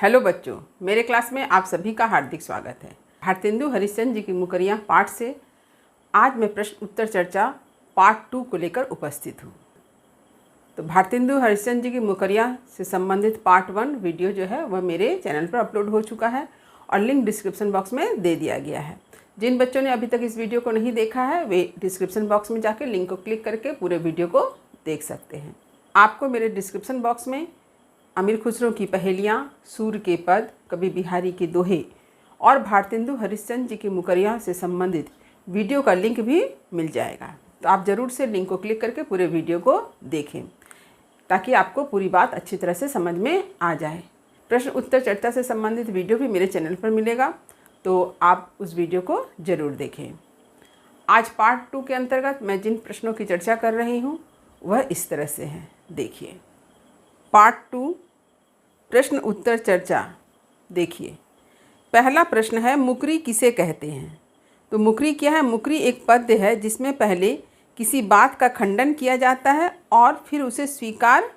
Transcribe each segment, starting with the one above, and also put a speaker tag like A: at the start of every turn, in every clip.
A: Hello बच्चों, मेरे class में आप सभी का हार्दिक स्वागत है। भारतेंदु हरिश्चंद्र जी की मुकरियाँ पाठ से आज मैं प्रश्न उत्तर चर्चा पार्ट 2 को लेकर उपस्थित हूँ। तो भारतेंदु हरिश्चंद्र जी की मुकरियाँ से संबंधित पार्ट 1 वीडियो जो है वह मेरे चैनल पर अपलोड हो चुका है और लिंक डिस्क्रिप्शन बॉक्स में दे दिया गया है। जिन बच्चों ने अभी तक इस वीडियो को नहीं देखा है वे डिस्क्रिप्शन बॉक्स में जाकर लिंक को क्लिक करके पूरे वीडियो को देख सकते हैं। आपको मेरे डिस्क्रिप्शन बॉक्स में अमीर खुसरो की पहेलियाँ, सूर के पद, कवि बिहारी के दोहे और भारतेंदु हरिश्चंद्र जी की मुकरियाँ से संबंधित वीडियो का लिंक भी मिल जाएगा। तो आप ज़रूर से लिंक को क्लिक करके पूरे वीडियो को देखें ताकि आपको पूरी बात अच्छी तरह से समझ में आ जाए। प्रश्न उत्तर चर्चा से संबंधित वीडियो भी मेरे चैनल पर मिलेगा, तो आप उस वीडियो को ज़रूर देखें। आज पार्ट 2 के अंतर्गत मैं जिन प्रश्नों की चर्चा कर रही हूँ वह इस तरह से हैं। देखिए, पार्ट 2 प्रश्न उत्तर चर्चा। देखिए, पहला प्रश्न है, मुकरी किसे कहते हैं? तो मुकरी क्या है? मुकरी एक पद्य है जिसमें पहले किसी बात का खंडन किया जाता है और फिर उसे स्वीकार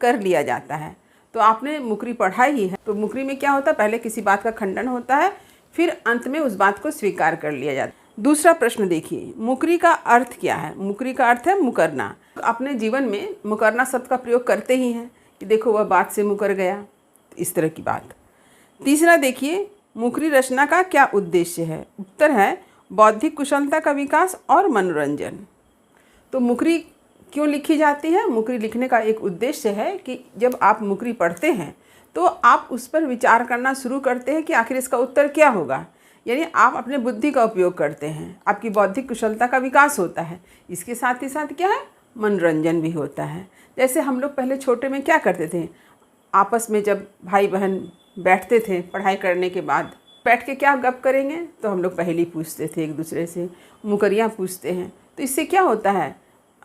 A: कर लिया जाता है। तो आपने मुकरी पढ़ा ही है। तो मुकरी में क्या होता है? पहले किसी बात का खंडन होता है, फिर अंत में उस बात को स्वीकार कर लिया जाता है। दूसरा प्रश्न देखिए, मुकरी का अर्थ क्या है? मुकरी का अर्थ है मुकरना। अपने जीवन में मुकरना शब्द का प्रयोग करते ही हैं कि देखो वह बात से मुकर गया, इस तरह की बात। तीसरा देखिए, मुकरी रचना का क्या उद्देश्य है? उत्तर है बौद्धिक कुशलता का विकास और मनोरंजन। तो मुकरी क्यों लिखी जाती है? मुकरी लिखने का एक उद्देश्य है कि जब आप मुकरी पढ़ते हैं तो आप उस पर विचार करना शुरू करते हैं कि आखिर इसका उत्तर क्या होगा। यानी आप अपने बुद्धि का उपयोग करते हैं, आपकी बौद्धिक कुशलता का विकास होता है। इसके साथ ही साथ क्या है? मनोरंजन भी होता है। जैसे हम लोग पहले छोटे में क्या करते थे, आपस में जब भाई बहन बैठते थे पढ़ाई करने के बाद, बैठ के क्या गप करेंगे, तो हम लोग पहेली पूछते थे, एक दूसरे से मुकरियाँ पूछते हैं। तो इससे क्या होता है,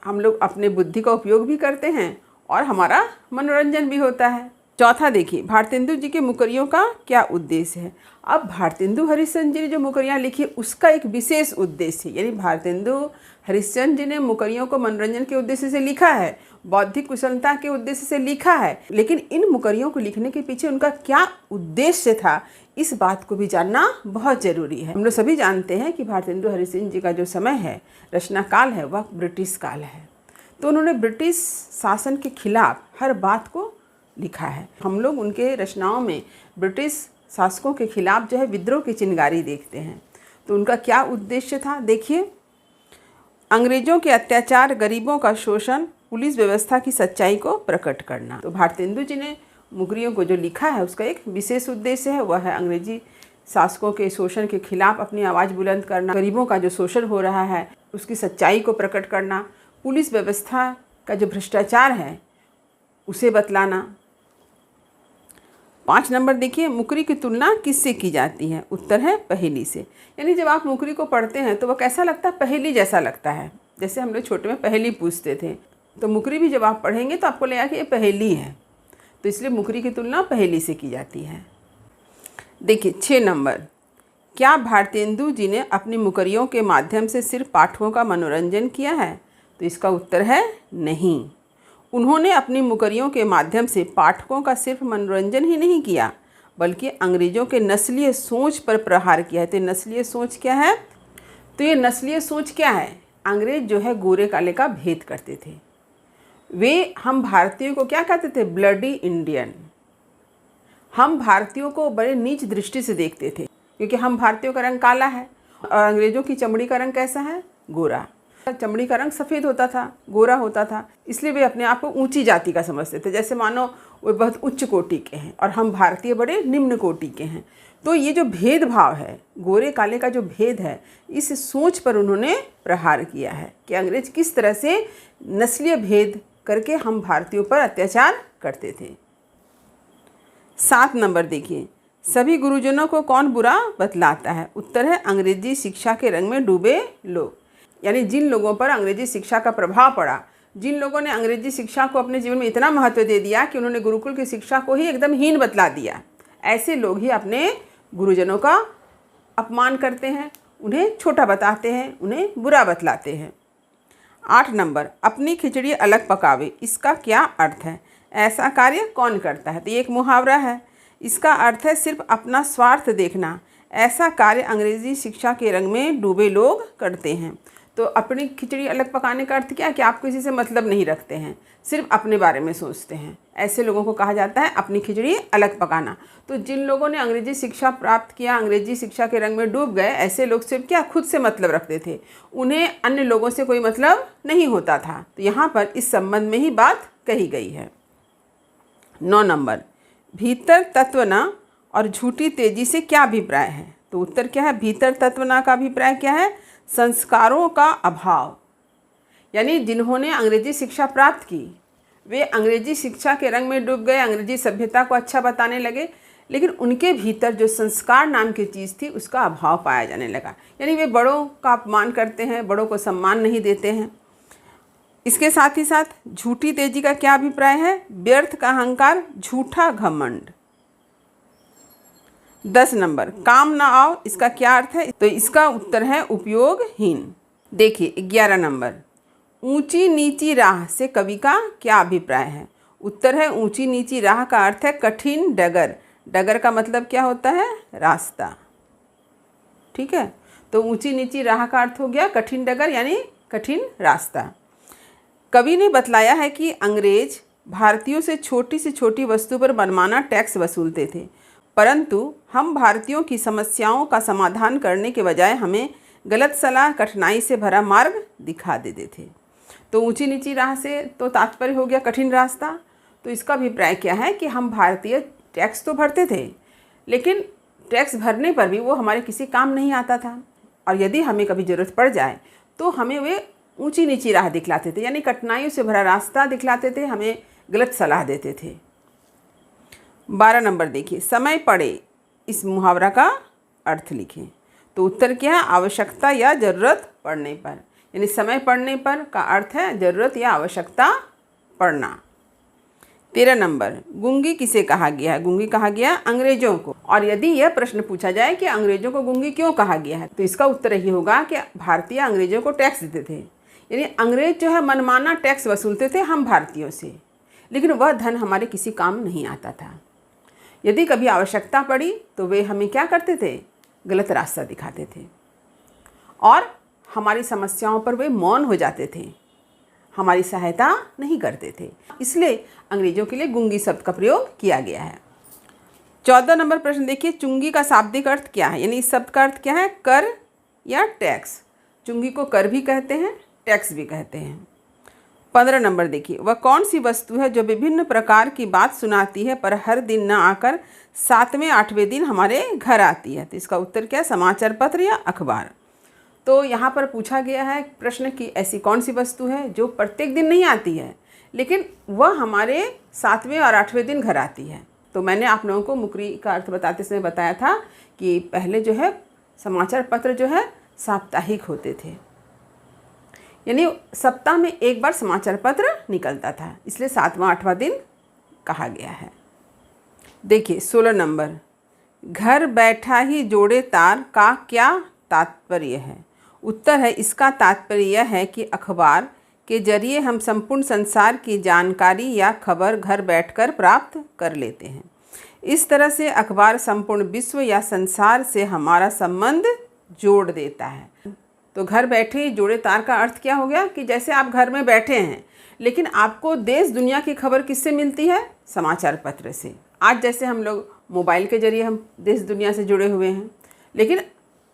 A: हम लोग अपने बुद्धि का उपयोग भी करते हैं और हमारा मनोरंजन भी होता है। चौथा देखिए, भारतेंदु जी के मुकरियों का क्या उद्देश्य है? अब भारतेंदु हरिश्चंद्र जी ने जो मुकरियाँ लिखी उसका एक विशेष उद्देश्य है। यानी भारतेंदु हरिश्चंद्र जी ने मुकरियों को मनोरंजन के उद्देश्य से लिखा है, बौद्धिक कुशलता के उद्देश्य से लिखा है, लेकिन इन मुकरियों को लिखने के पीछे उनका क्या उद्देश्य था, इस बात को भी जानना बहुत ज़रूरी है। हम लोग सभी जानते हैं कि भारतेंदु हरिश्चंद्र जी का जो समय है, रचना काल है, वह ब्रिटिश काल है। तो उन्होंने ब्रिटिश शासन के खिलाफ हर बात को लिखा है। हम लोग उनके रचनाओं में ब्रिटिश शासकों के खिलाफ जो है विद्रोह की चिंगारी देखते हैं। तो उनका क्या उद्देश्य था? देखिए, अंग्रेजों के अत्याचार, गरीबों का शोषण, पुलिस व्यवस्था की सच्चाई को प्रकट करना। तो भारतेंदु जी ने मुकरियों को जो लिखा है उसका एक विशेष उद्देश्य है, वह है अंग्रेजी शासकों के शोषण के खिलाफ अपनी आवाज़ बुलंद करना, गरीबों का जो शोषण हो रहा है उसकी सच्चाई को प्रकट करना, पुलिस व्यवस्था का जो भ्रष्टाचार है उसे बतलाना। 5 नंबर देखिए, मुकरी की तुलना किससे की जाती है? उत्तर है पहेली से। यानी जब आप मुकरी को पढ़ते हैं तो वह कैसा लगता है? पहेली जैसा लगता है। जैसे हम लोग छोटे में पहेली पूछते थे, तो मुकरी भी जब आप पढ़ेंगे तो आपको लगेगा कि ये पहेली है। तो इसलिए मुकरी की तुलना पहेली से की जाती है। देखिए 6 नंबर, क्या भारतेंदु जी ने अपनी मुकरियों के माध्यम से सिर्फ पाठकों का मनोरंजन किया है? तो इसका उत्तर है नहीं। उन्होंने अपनी मुकरियों के माध्यम से पाठकों का सिर्फ मनोरंजन ही नहीं किया, बल्कि अंग्रेज़ों के नस्लीय सोच पर प्रहार किया है। तो नस्लीय सोच क्या है? तो ये नस्लीय सोच क्या है? अंग्रेज जो है गोरे काले का भेद करते थे। वे हम भारतीयों को क्या कहते थे? Bloody Indian. हम भारतीयों को बड़े नीच दृष्टि से देखते थे क्योंकि हम भारतीयों का रंग काला है और अंग्रेज़ों की चमड़ी का रंग कैसा है? गोरा। चमड़ी का रंग सफ़ेद होता था, गोरा होता था, इसलिए वे अपने आप को ऊंची जाति का समझते थे। जैसे मानो वे बहुत उच्च कोटि के हैं और हम भारतीय बड़े निम्न कोटि के हैं। तो ये जो भेदभाव है, गोरे काले का जो भेद है, इस सोच पर उन्होंने प्रहार किया है कि अंग्रेज किस तरह से नस्लीय भेद करके हम भारतीयों पर अत्याचार करते थे। 7 नंबर देखिए, सभी गुरुजनों को कौन बुरा बतलाता है? उत्तर है अंग्रेजी शिक्षा के रंग में डूबे लोग। यानी जिन लोगों पर अंग्रेजी शिक्षा का प्रभाव पड़ा, जिन लोगों ने अंग्रेजी शिक्षा को अपने जीवन में इतना महत्व दे दिया कि उन्होंने गुरुकुल की शिक्षा को ही एकदम हीन बतला दिया, ऐसे लोग ही अपने गुरुजनों का अपमान करते हैं, उन्हें छोटा बताते हैं, उन्हें बुरा बतलाते हैं। 8 नंबर, अपनी खिचड़ी अलग पकावे, इसका क्या अर्थ है? ऐसा कार्य कौन करता है? तो ये एक मुहावरा है। इसका अर्थ है सिर्फ अपना स्वार्थ देखना। ऐसा कार्य अंग्रेजी शिक्षा के रंग में डूबे लोग करते हैं। तो अपनी खिचड़ी अलग पकाने का अर्थ क्या है कि आप किसी से मतलब नहीं रखते हैं, सिर्फ अपने बारे में सोचते हैं। ऐसे लोगों को कहा जाता है अपनी खिचड़ी अलग पकाना। तो जिन लोगों ने अंग्रेजी शिक्षा प्राप्त किया, अंग्रेजी शिक्षा के रंग में डूब गए, ऐसे लोग सिर्फ क्या खुद से मतलब रखते थे, उन्हें अन्य लोगों से कोई मतलब नहीं होता था। तो यहाँ पर इस संबंध में ही बात कही गई है। 9 नंबर, भीतर तत्वना और झूठी तेजी से क्या अभिप्राय है? तो उत्तर क्या है? भीतर तत्वना का अभिप्राय क्या है? संस्कारों का अभाव। यानी जिन्होंने अंग्रेजी शिक्षा प्राप्त की वे अंग्रेजी शिक्षा के रंग में डूब गए, अंग्रेजी सभ्यता को अच्छा बताने लगे, लेकिन उनके भीतर जो संस्कार नाम की चीज़ थी उसका अभाव पाया जाने लगा। यानी वे बड़ों का अपमान करते हैं, बड़ों को सम्मान नहीं देते हैं। इसके साथ ही साथ झूठी तेजी का क्या अभिप्राय है? व्यर्थ का अहंकार, झूठा घमंड। 10 नंबर, काम ना आओ, इसका क्या अर्थ है? तो इसका उत्तर है उपयोगहीन। देखिए 11 नंबर, ऊंची नीची राह से कवि का क्या अभिप्राय है? उत्तर है ऊंची नीची राह का अर्थ है कठिन डगर। डगर का मतलब क्या होता है? रास्ता। ठीक है, तो ऊंची नीची राह का अर्थ हो गया कठिन डगर यानी कठिन रास्ता। कवि ने बतलाया है कि अंग्रेज भारतीयों से छोटी से छोटी वस्तु पर मनमाना टैक्स वसूलते थे, परंतु हम भारतीयों की समस्याओं का समाधान करने के बजाय हमें गलत सलाह, कठिनाई से भरा मार्ग दिखा देते थे। तो ऊंची नीची राह से तो तात्पर्य हो गया कठिन रास्ता। तो इसका अभिप्राय क्या है कि हम भारतीय टैक्स तो भरते थे, लेकिन टैक्स भरने पर भी वो हमारे किसी काम नहीं आता था, और यदि हमें कभी ज़रूरत पड़ जाए तो हमें वे ऊंची नीची राह दिखलाते थे, यानी कठिनाइयों से भरा रास्ता दिखलाते थे, हमें गलत सलाह देते थे। 12 नंबर देखिए, समय पड़े, इस मुहावरा का अर्थ लिखें। तो उत्तर क्या है? आवश्यकता या ज़रूरत पड़ने पर। यानी समय पड़ने पर का अर्थ है ज़रूरत या आवश्यकता पड़ना। 13 नंबर, गूंगी किसे कहा गया है? गूंगी कहा गया अंग्रेजों को। और यदि यह प्रश्न पूछा जाए कि अंग्रेजों को गूंगी क्यों कहा गया है, तो इसका उत्तर यही होगा कि भारतीय अंग्रेजों को टैक्स देते थे। यानी अंग्रेज जो है मनमाना टैक्स वसूलते थे हम भारतीयों से, लेकिन वह धन हमारे किसी काम नहीं आता था। यदि कभी आवश्यकता पड़ी तो वे हमें क्या करते थे? गलत रास्ता दिखाते थे, और हमारी समस्याओं पर वे मौन हो जाते थे, हमारी सहायता नहीं करते थे। इसलिए अंग्रेजों के लिए गूंगी शब्द का प्रयोग किया गया है। 14 नंबर प्रश्न देखिए, चुंगी का शाब्दिक अर्थ क्या है? यानी इस शब्द का अर्थ क्या है? कर या टैक्स। चुंगी को कर भी कहते हैं, टैक्स भी कहते हैं। 15 नंबर देखिए, वह कौन सी वस्तु है जो विभिन्न प्रकार की बात सुनाती है पर हर दिन न आकर 7वें 8वें दिन हमारे घर आती है? तो इसका उत्तर क्या है? समाचार पत्र या अखबार। तो यहाँ पर पूछा गया है प्रश्न कि ऐसी कौन सी वस्तु है जो प्रत्येक दिन नहीं आती है, लेकिन वह हमारे 7वें और 8वें दिन घर आती है। तो मैंने आप लोगों को मुकरी का अर्थ बताते समय बताया था कि पहले जो है समाचार पत्र जो है साप्ताहिक होते थे, यानी सप्ताह में एक बार समाचार पत्र निकलता था, इसलिए 7वां 8वां दिन कहा गया है। देखिए 16 नंबर, घर बैठा ही जोड़े तार का क्या तात्पर्य है? उत्तर है इसका तात्पर्य यह है कि अखबार के जरिए हम संपूर्ण संसार की जानकारी या खबर घर बैठकर प्राप्त कर लेते हैं। इस तरह से अखबार संपूर्ण विश्व या संसार से हमारा संबंध जोड़ देता है। तो घर बैठे जोड़े तार का अर्थ क्या हो गया कि जैसे आप घर में बैठे हैं, लेकिन आपको देश दुनिया की खबर किससे मिलती है? समाचार पत्र से। आज जैसे हम लोग मोबाइल के जरिए हम देश दुनिया से जुड़े हुए हैं, लेकिन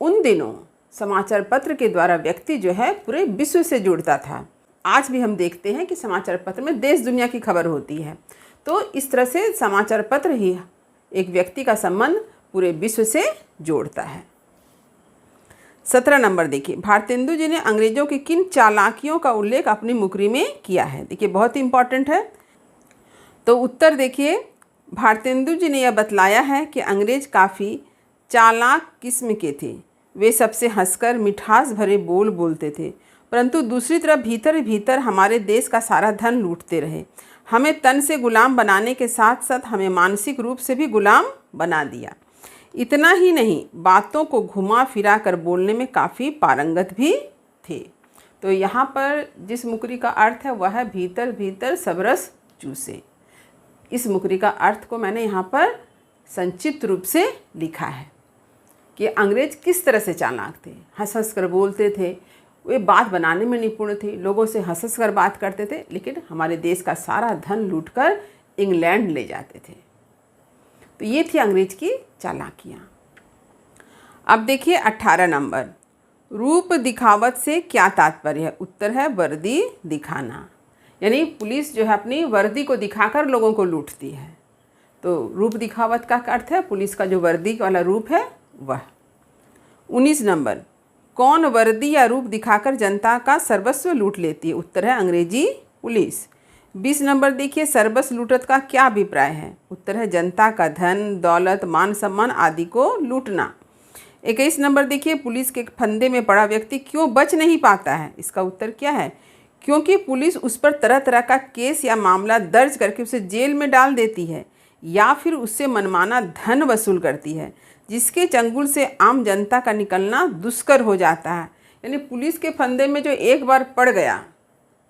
A: उन दिनों समाचार पत्र के द्वारा व्यक्ति जो है पूरे विश्व से जुड़ता था। आज भी हम देखते हैं कि समाचार पत्र में देश दुनिया की खबर होती है। तो इस तरह से समाचार पत्र ही एक व्यक्ति का संबंध पूरे विश्व से जोड़ता है। 17 नंबर देखिए, भारतेंदु जी ने अंग्रेजों की किन चालाकियों का उल्लेख अपनी मुकरी में किया है? देखिए बहुत ही इंपॉर्टेंट है। तो उत्तर देखिए, भारतेंदु जी ने यह बतलाया है कि अंग्रेज काफ़ी चालाक किस्म के थे। वे सबसे हंसकर मिठास भरे बोल बोलते थे, परंतु दूसरी तरफ भीतर भीतर हमारे देश का सारा धन लूटते रहे। हमें तन से गुलाम बनाने के साथ साथ हमें मानसिक रूप से भी गुलाम बना दिया। इतना ही नहीं, बातों को घुमा फिरा कर बोलने में काफ़ी पारंगत भी थे। तो यहाँ पर जिस मुकरी का अर्थ है वह है भीतर भीतर सब रस चूसे। इस मुकरी का अर्थ को मैंने यहाँ पर संक्षिप्त रूप से लिखा है कि अंग्रेज किस तरह से चालाक थे, हंस हंस कर बोलते थे, वे बात बनाने में निपुण थे, लोगों से हंस हंस कर बात करते थे, लेकिन हमारे देश का सारा धन लूटकर इंग्लैंड ले जाते थे। तो ये थी अंग्रेज की चालाकियाँ। अब देखिए 18 नंबर, रूप दिखावत से क्या तात्पर्य है? उत्तर है वर्दी दिखाना, यानी पुलिस जो है अपनी वर्दी को दिखाकर लोगों को लूटती है। तो रूप दिखावत का अर्थ है पुलिस का जो वर्दी वाला रूप है वह। 19 नंबर, कौन वर्दी या रूप दिखाकर जनता का सर्वस्व लूट लेती है? उत्तर है अंग्रेजी पुलिस। 20 नंबर देखिए, सर्वस्व लूटत का क्या अभिप्राय है? उत्तर है जनता का धन, दौलत, मान सम्मान आदि को लूटना। 21 नंबर देखिए, पुलिस के फंदे में पड़ा व्यक्ति क्यों बच नहीं पाता है? इसका उत्तर क्या है? क्योंकि पुलिस उस पर तरह तरह का केस या मामला दर्ज करके उसे जेल में डाल देती है या फिर उससे मनमाना धन वसूल करती है, जिसके चंगुल से आम जनता का निकलना दुष्कर हो जाता है। यानी पुलिस के फंदे में जो एक बार पड़ गया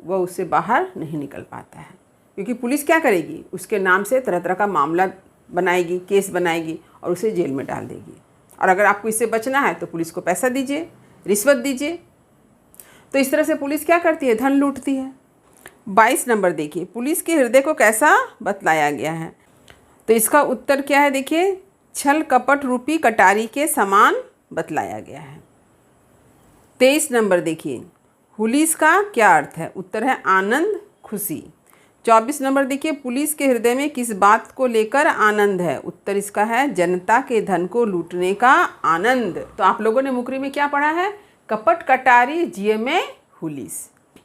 A: वह उससे बाहर नहीं निकल पाता है, क्योंकि पुलिस क्या करेगी? उसके नाम से तरह तरह का मामला बनाएगी, केस बनाएगी और उसे जेल में डाल देगी। और अगर आपको इससे बचना है तो पुलिस को पैसा दीजिए, रिश्वत दीजिए। तो इस तरह से पुलिस क्या करती है? धन लूटती है। 22 नंबर देखिए, पुलिस के हृदय को कैसा बतलाया गया है? तो इसका उत्तर क्या है? देखिए, छल कपट रूपी कटारी के समान बतलाया गया है। 23 नंबर देखिए, हुलिस का क्या अर्थ है? उत्तर है आनंद, खुशी। 24 नंबर देखिए, पुलिस के हृदय में किस बात को लेकर आनंद है? उत्तर इसका है जनता के धन को लूटने का आनंद। तो आप लोगों ने मुकरी में क्या पढ़ा है? कपट कटारी जिये में हुलिस,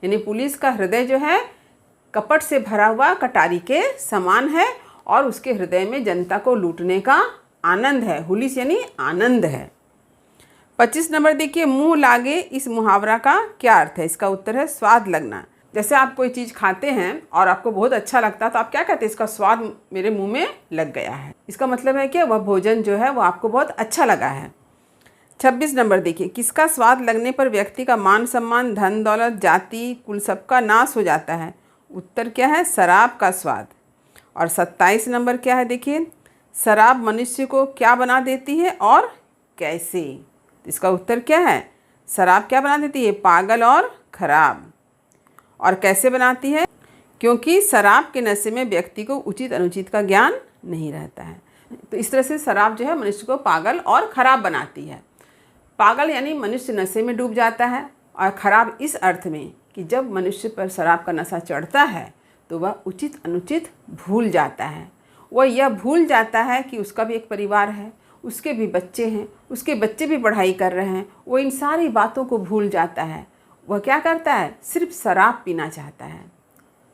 A: यानी पुलिस का हृदय जो है कपट से भरा हुआ कटारी के समान है और उसके हृदय में जनता को लूटने का आनंद है। हुलिस यानी आनंद है। 25 नंबर देखिए, मुंह लागे इस मुहावरा का क्या अर्थ है? इसका उत्तर है स्वाद लगना। जैसे आप कोई चीज़ खाते हैं और आपको बहुत अच्छा लगता है तो आप क्या कहते हैं? इसका स्वाद मेरे मुंह में लग गया है। इसका मतलब है कि वह भोजन जो है वो आपको बहुत अच्छा लगा है। 26 नंबर देखिए, किसका स्वाद लगने पर व्यक्ति का मान सम्मान, धन दौलत, जाति, कुल सबका नाश हो जाता है? उत्तर क्या है? शराब का स्वाद। और 27 नंबर क्या है? देखिए, शराब मनुष्य को क्या बना देती है और कैसे? इसका उत्तर क्या है? शराब क्या बना देती है? पागल और खराब। और कैसे बनाती है? क्योंकि शराब के नशे में व्यक्ति को उचित अनुचित का ज्ञान नहीं रहता है। तो इस तरह से शराब जो है मनुष्य को पागल और खराब बनाती है। पागल यानी मनुष्य नशे में डूब जाता है, और खराब इस अर्थ में कि जब मनुष्य पर शराब का नशा चढ़ता है तो वह उचित अनुचित भूल जाता है। वह यह भूल जाता है कि उसका भी एक परिवार है, उसके भी बच्चे हैं, उसके बच्चे भी पढ़ाई कर रहे हैं। वो इन सारी बातों को भूल जाता है। वह क्या करता है? सिर्फ शराब पीना चाहता है।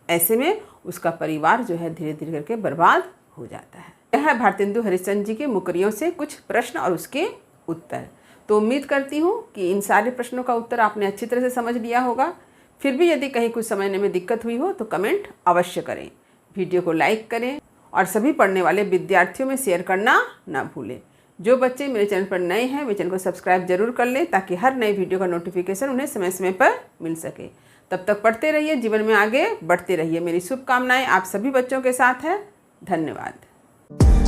A: ऐसे में उसका परिवार जो है धीरे धीरे करके बर्बाद हो जाता है। यह है भारतेंदु हरिश्चंद्र जी की मुकरियों से कुछ प्रश्न और उसके उत्तर। तो उम्मीद करती हूँ कि इन सारे प्रश्नों का उत्तर आपने अच्छी तरह से समझ लिया होगा। फिर भी यदि कहीं कुछ समझने में दिक्कत हुई हो तो कमेंट अवश्य करें, वीडियो को लाइक करें और सभी पढ़ने वाले विद्यार्थियों में शेयर करना ना भूलें। जो बच्चे मेरे चैनल पर नए हैं वे चैनल को सब्सक्राइब जरूर कर लें ताकि हर नई वीडियो का नोटिफिकेशन उन्हें समय समय पर मिल सके। तब तक पढ़ते रहिए, जीवन में आगे बढ़ते रहिए। मेरी शुभकामनाएं आप सभी बच्चों के साथ है। धन्यवाद।